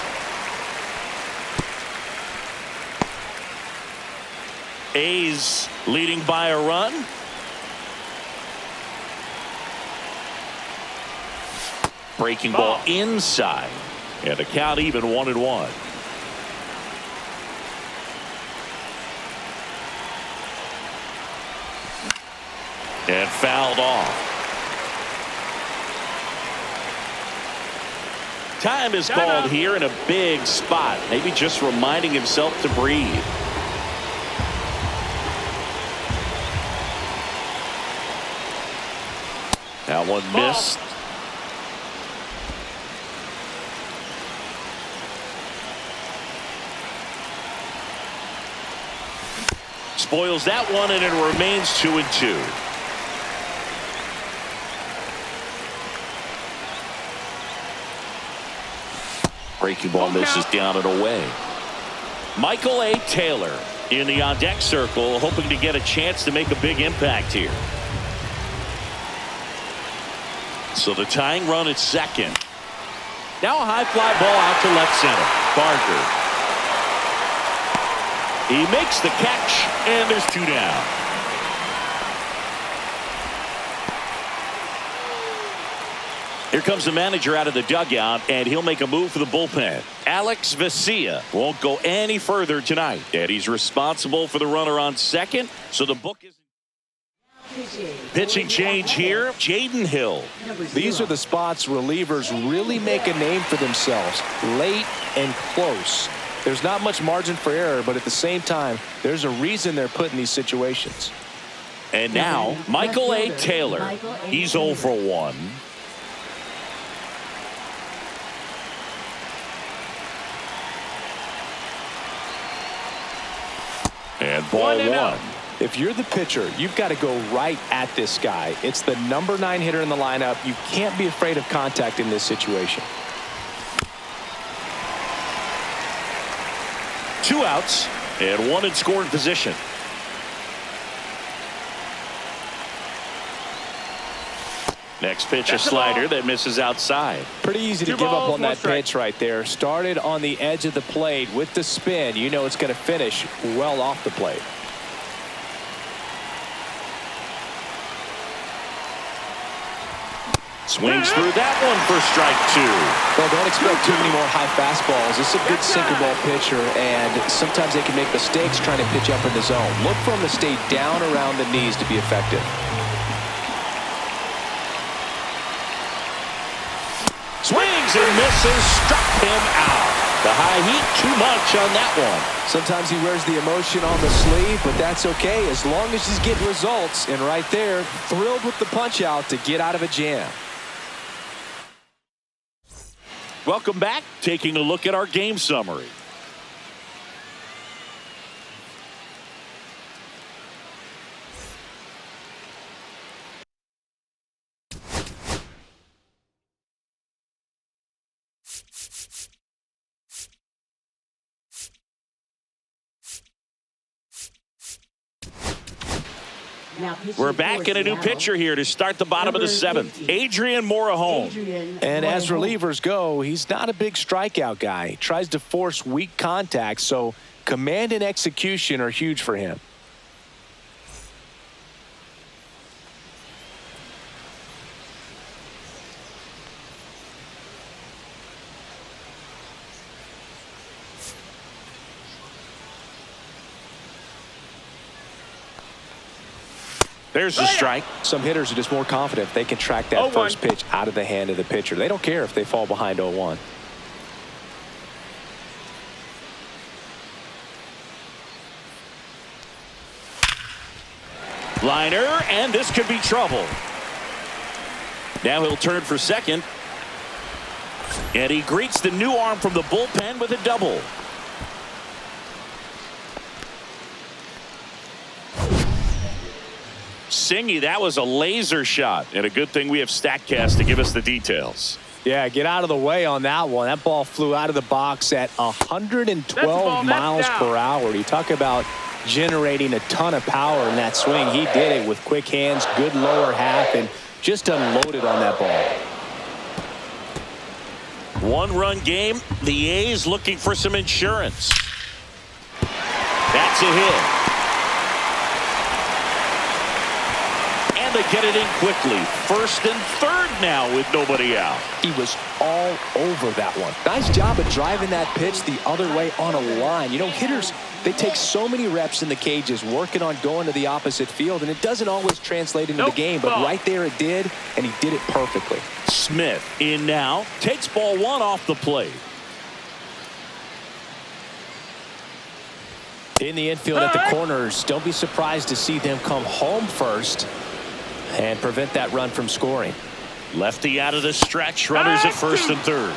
A: A's leading by a run. Breaking ball inside. And the count even 1-1. And fouled off. Time is called here in a big spot. Maybe just reminding himself to breathe. That one missed. Spoils that one, and it remains 2-2. Breaking ball misses down and away. Michael A. Taylor in the on-deck circle, hoping to get a chance to make a big impact here. So the tying run at second. Now a high fly ball out to left center. Barker. He makes the catch, and there's 2 down. Here comes the manager out of the dugout, and he'll make a move for the bullpen. Alex Vesia won't go any further tonight, and he's responsible for the runner on second, so the book is. Pitching change here, Jaden Hill.
B: These are the spots relievers really make a name for themselves. Late and close. There's not much margin for error, but at the same time, there's a reason they're put in these situations.
A: And now, Michael A. Taylor. He's 0 for 1. And ball 1.
B: If you're the pitcher, you've got to go right at this guy. It's the number 9 hitter in the lineup. You can't be afraid of contact in this situation.
A: 2 outs and 1 in scoring position. Next pitch, a slider that misses outside.
B: Pretty easy to give up on that pitch right there. Started on the edge of the plate with the spin. You know it's going to finish well off the plate.
A: Swings through that one for strike 2.
B: Well, don't expect too many more high fastballs. This is a good sinker ball pitcher, and sometimes they can make mistakes trying to pitch up in the zone. Look for them to stay down around the knees to be effective.
A: Swings and misses, struck him out. The high heat, too much on that one.
B: Sometimes he wears the emotion on the sleeve, but that's okay as long as he's getting results. And right there, thrilled with the punch out to get out of a jam.
A: Welcome back. Taking a look at our game summary. We're back in a new pitcher here to start the bottom of the 7th. Adrian Morejon.
B: And as relievers go, he's not a big strikeout guy. He tries to force weak contact, so command and execution are huge for him.
A: There's the strike.
B: Some hitters are just more confident if they can track that first pitch out of the hand of the pitcher. They don't care if they fall behind 0-1.
A: Liner, and this could be trouble. Now he'll turn for second. And he greets the new arm from the bullpen with a double. Singy, that was a laser shot, and a good thing we have StatCast to give us the details.
B: Yeah, get out of the way on that one. That ball flew out of the box at 112 miles per hour. You talk about generating a ton of power in that swing. He did it with quick hands, good lower half, and just unloaded on that ball.
A: 1-run game. The A's looking for some insurance. That's a hit. They get it in quickly. First and third now with nobody out.
B: He was all over that one. Nice job of driving that pitch the other way on a line. You know, hitters, they take so many reps in the cages working on going to the opposite field, and it doesn't always translate into the game, but right there it did, and he did it perfectly.
A: Smith in now, takes ball 1 off the plate.
B: In the infield at the corners, don't be surprised to see them come home first and prevent that run from scoring.
A: Lefty out of the stretch. Runners at first and third.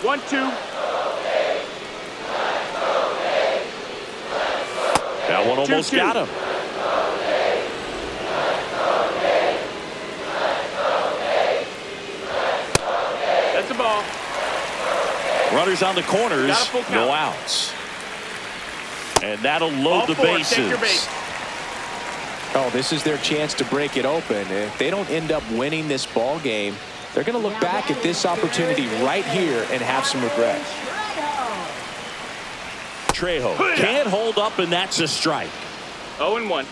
D: 1-2.
A: That one almost got him.
D: That's the ball.
A: Runners on the corners. No outs. And that'll load the bases.
B: Oh, this is their chance to break it open. If they don't end up winning this ball game, they're going to look back at this opportunity right here and have some regret.
A: Trejo can't hold up, and that's a strike.
D: 0-1.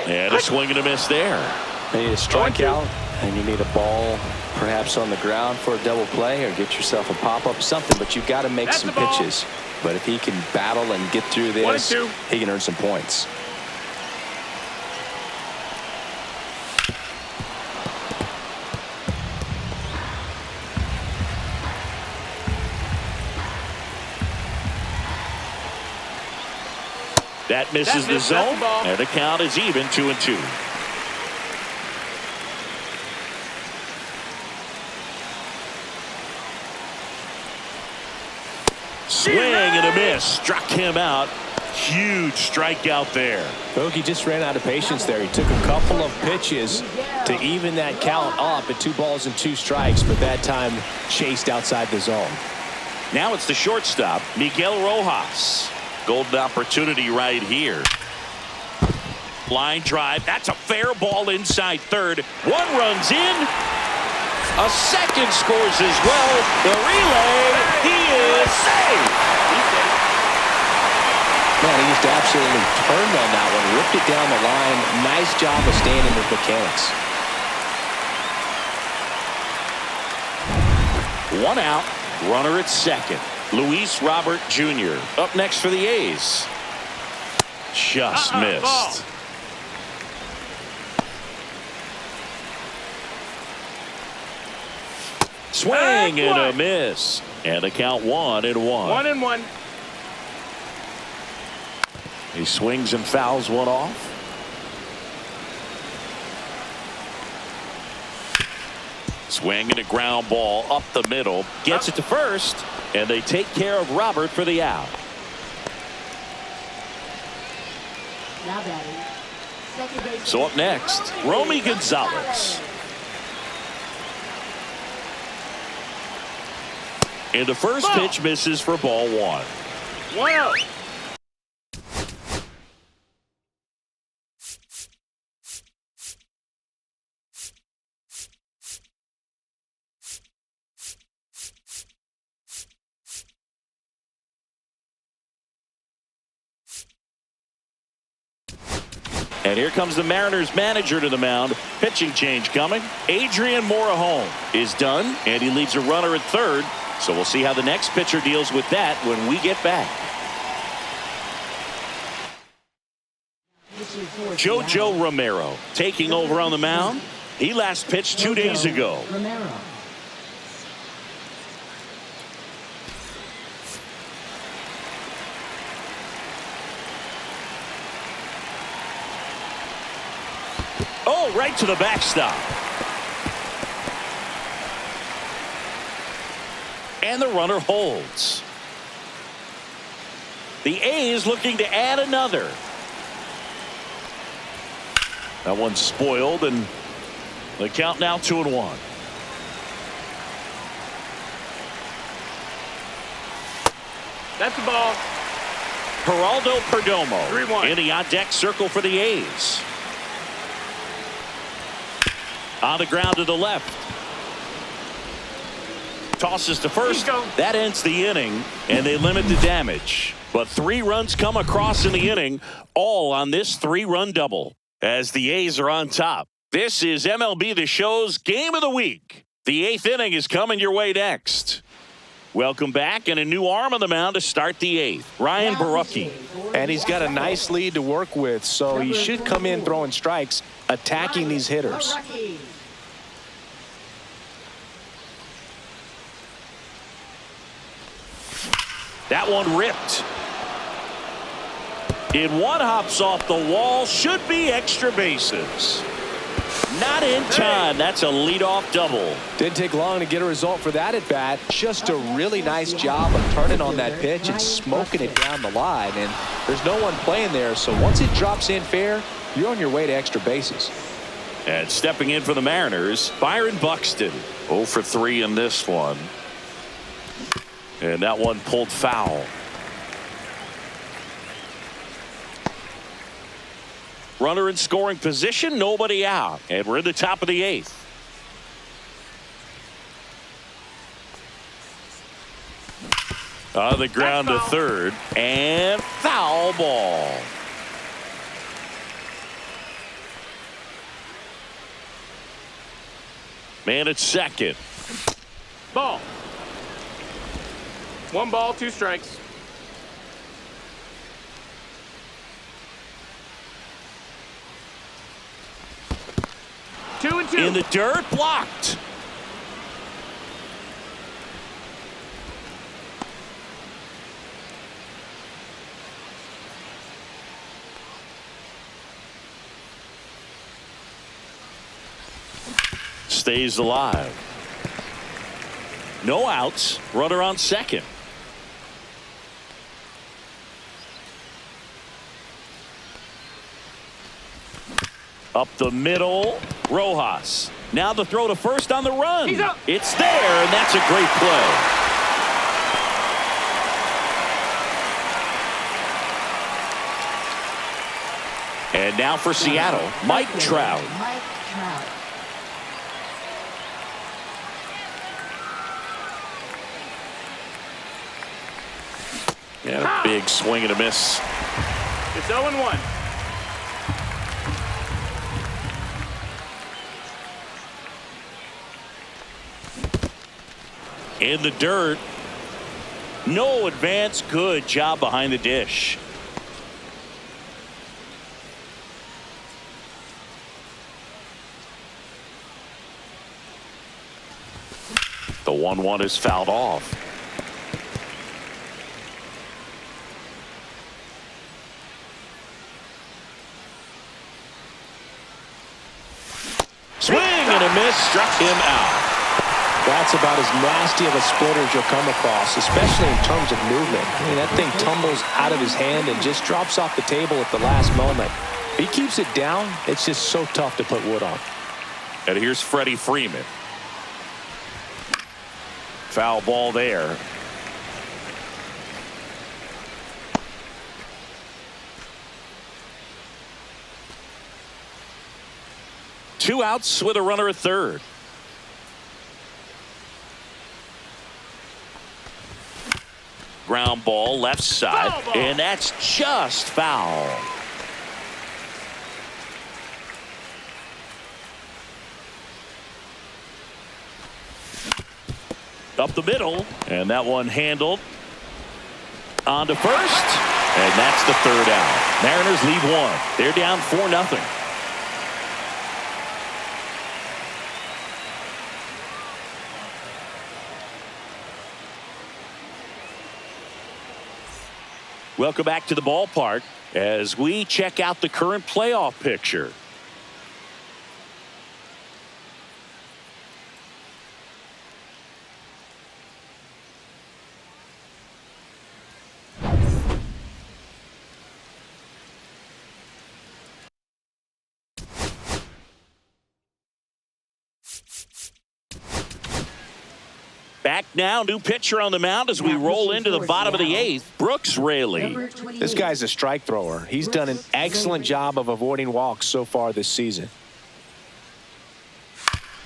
A: And a swing and a miss there.
B: You need a strikeout, and you need a ball perhaps on the ground for a double play, or get yourself a pop-up, something, but you've got to make some pitches. But if he can battle and get through this, he can earn some points.
A: That misses the zone, and the count is even 2-2. Swing and a miss. Struck him out. Huge strikeout there.
B: Bogey just ran out of patience there. He took a couple of pitches to even that count up at 2 balls and 2 strikes, but that time chased outside the zone.
A: Now it's the shortstop, Miguel Rojas. Golden opportunity right here. Line drive. That's a fair ball inside third. 1 runs in. A second scores as well. The relay. He is safe.
B: Man, he just absolutely turned on that one. Ripped it down the line. Nice job of staying in with mechanics.
A: 1 out. Runner at second. Luis Robert Jr. up next for the A's. Just missed. Ball. Swing and a miss. And the count 1-1.
D: 1-1.
A: He swings and fouls one off. Swing and a ground ball up the middle. Gets it to first. And they take care of Robert for the out.
C: Now batting. Second base.
A: So up next, Romy Gonzalez. And the first pitch misses for ball 1.
D: 1-0.
A: And here comes the Mariners manager to the mound. Pitching change coming. Adrian Morejon is done, and he leaves a runner at third. So we'll see how the next pitcher deals with that when we get back. Jojo Romero taking over on the mound. He last pitched 2 days ago.
C: Romero.
A: Oh, right to the backstop. And the runner holds. The A's looking to add another. That one's spoiled, and the count now 2-1.
D: That's the ball.
A: Geraldo Perdomo
D: 3-1.
A: in the on-deck circle for the A's. On the ground to the left. Tosses to first. That ends the inning, and they limit the damage. But 3 runs come across in the inning, all on this 3-run double, as the A's are on top. This is MLB The Show's Game of the Week. The 8th inning is coming your way next. Welcome back, and a new arm on the mound to start the 8th. Ryan Borucki.
B: And he's got a nice lead to work with, so he should come in throwing strikes, attacking these hitters.
A: That one ripped. In one hops off the wall. Should be extra bases. Not in time. That's a leadoff double.
B: Didn't take long to get a result for that at bat. Just a really nice job of turning on that pitch and smoking it down the line. And there's no one playing there, so once it drops in fair, you're on your way to extra bases.
A: And stepping in for the Mariners, Byron Buxton. 0 for 3 in this one. And that one pulled foul. Runner in scoring position, nobody out. And we're in the top of the 8th. On the ground to third. And foul ball. Man at second.
D: Ball. 1 ball, 2 strikes. 2-2.
A: In the dirt, blocked. stays alive. No outs. Runner on second. Up the middle. Rojas. Now the throw to first on the run.
D: He's up.
A: It's there, and that's a great play. And now for Seattle, Mike Trout.
C: Mike Trout.
A: And a big swing and a miss.
D: It's 0-1.
A: In the dirt. No advance. Good job behind the dish. The 1-1 is fouled off. Swing and a miss. Struck him out.
B: That's about as nasty of a splitter as you'll come across, especially in terms of movement. I mean, that thing tumbles out of his hand and just drops off the table at the last moment. If he keeps it down, it's just so tough to put wood on.
A: And here's Freddie Freeman. Foul ball there. Two outs with a runner at third. Ground ball left side,
D: Foul ball.
A: and that's just foul. Up the middle, and that one handled. On to first, and that's the third out. Mariners lead one. They're down 4-0. Welcome back to the ballpark as we check out the current playoff picture. Back now, new pitcher on the mound as we roll into the bottom of the eighth. Brooks Raley.
C: Number 28.
B: This guy's a strike thrower. He's done an excellent job of avoiding walks so far this season.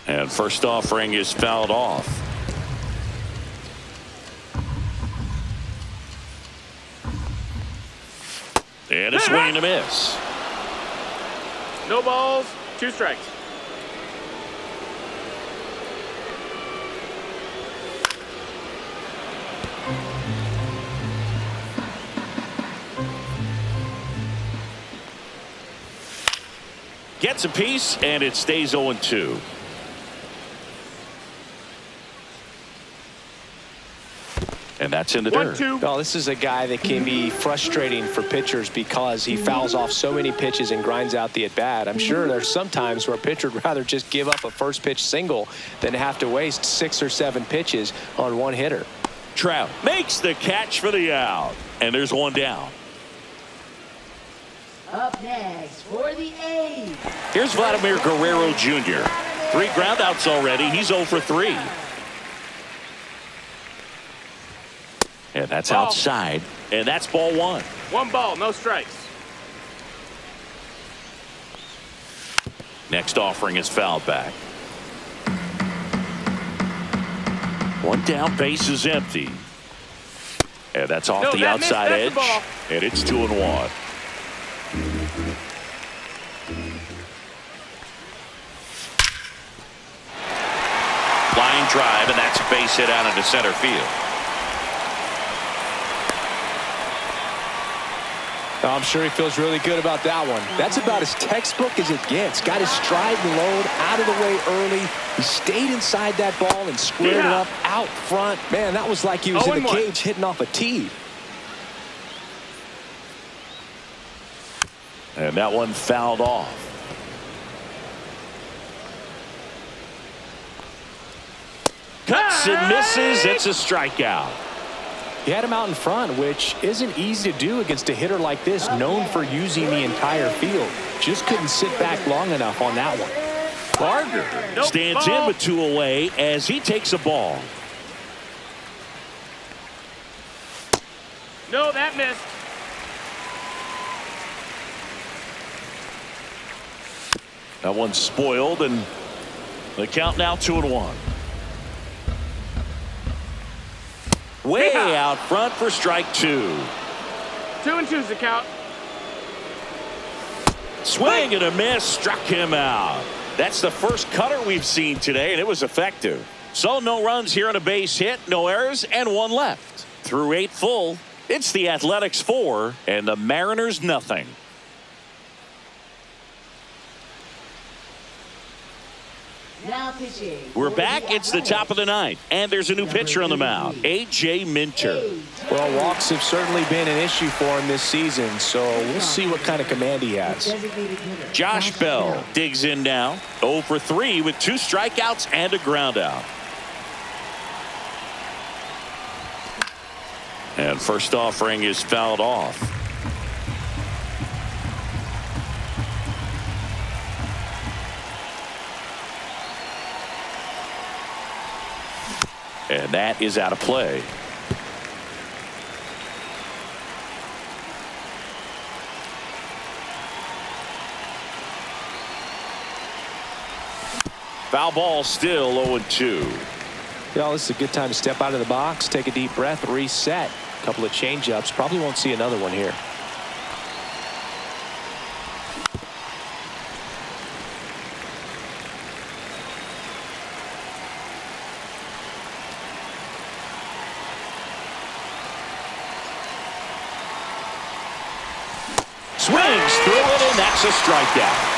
A: And first offering is fouled off. And a swing and a miss.
D: No balls, 2 strikes.
A: Gets a piece, and it stays 0-2. And that's in the dirt.
D: 1-2.
B: Well, this is a guy that can be frustrating for pitchers because he fouls off so many pitches and grinds out the at-bat. I'm sure there's some times where a pitcher would rather just give up a first pitch single than have to waste 6 or 7 pitches on one hitter.
A: Trout makes the catch for the out. And there's one down.
C: Up next for the A's.
A: Here's Vladimir Guerrero Jr. 3 groundouts already. He's 0 for 3. And that's
D: Ball.
A: outside. And that's ball 1.
D: 1 ball, no strikes.
A: Next offering is fouled back. 1 down, base is empty. And that's off
D: No,
A: the
D: that missed.
A: outside
D: That's the
A: edge.
D: ball.
A: And it's 2-1. Line drive, and that's a base hit out into center field.
B: I'm sure he feels really good about that one. That's about as textbook as it gets. Got his stride and load out of the way early. He stayed inside that ball and squared it up out front. Man, that was like he was in the
D: 0-1.
B: cage hitting off a tee.
A: And that one fouled off. cuts and misses. It's a strikeout.
B: He had him out in front, which isn't easy to do against a hitter like this, known for using the entire field. Just couldn't sit back long enough on that one.
A: Gardner stands in with 2 away as he takes a ball.
D: No, that missed.
A: That one's spoiled, and the count now 2-1. Way out front for strike 2.
D: 2-2's the count.
A: Swing and a miss, struck him out. That's the first cutter we've seen today, and it was effective. So no runs here on a base hit, no errors, and 1 left. Through 8 full, it's the Athletics 4 and the Mariners nothing.
C: Now pitching.
A: We're back. It's the top of the 9th, and there's a new pitcher on the mound, A.J. Minter.
B: Well, walks have certainly been an issue for him this season, so we'll see what kind of command he has.
A: Josh Bell digs in now, 0 for 3 with 2 strikeouts and a ground out. And first offering is fouled off. And that is out of play. Foul ball, still 0-2.
B: Yeah, this is a good time to step out of the box, take a deep breath, reset. A couple of change-ups. Probably won't see another one here.
A: Swings through it, and that's a strikeout.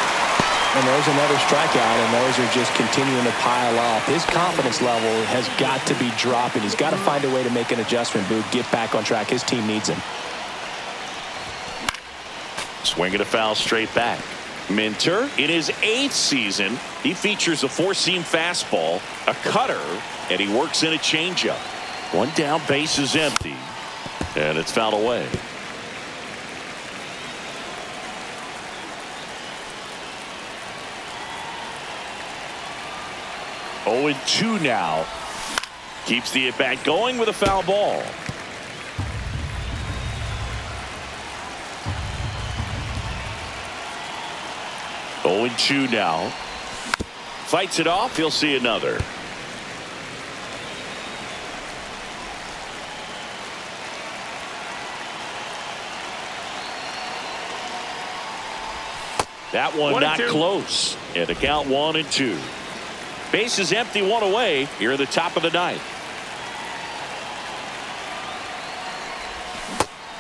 B: And there's another strikeout, and those are just continuing to pile up. His confidence level has got to be dropping. He's got to find a way to make an adjustment, Boog, get back on track. His team needs him.
A: Swinging a foul straight back. Minter, in his 8th season, he features a 4-seam fastball, a cutter, and he works in a changeup. 1 down, base is empty, and it's fouled away. 0-2 now. Keeps the at-bat going with a foul ball. Oh, 0-2 now. Fights it off. He'll see another. That one not close. And a count 1-2. Base is empty, 1 away here at the top of the 9th.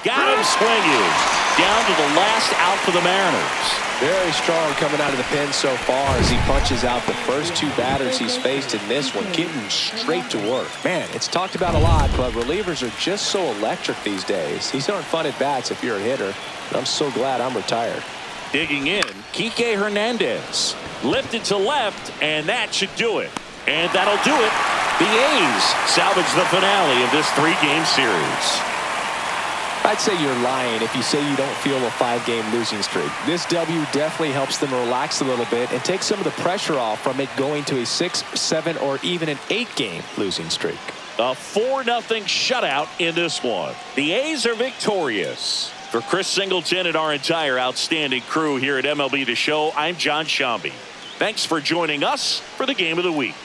A: Got him swinging. Down to the last out for the Mariners.
B: Very strong coming out of the pen so far as he punches out the first 2 batters he's faced in this one, getting straight to work. Man, it's talked about a lot, but relievers are just so electric these days. These aren't fun at bats if you're a hitter. I'm so glad I'm retired.
A: Digging in, Kike Hernandez. Lifted to left, and that should do it. And that'll do it. The A's salvage the finale of this 3-game series.
B: I'd say you're lying if you say you don't feel a 5-game losing streak. This W definitely helps them relax a little bit and take some of the pressure off from it going to a 6, 7, or even an 8-game losing streak.
A: A 4-0 shutout in this one. The A's are victorious. For Chris Singleton and our entire outstanding crew here at MLB The Show, I'm John Shambi. Thanks for joining us for the Game of the Week.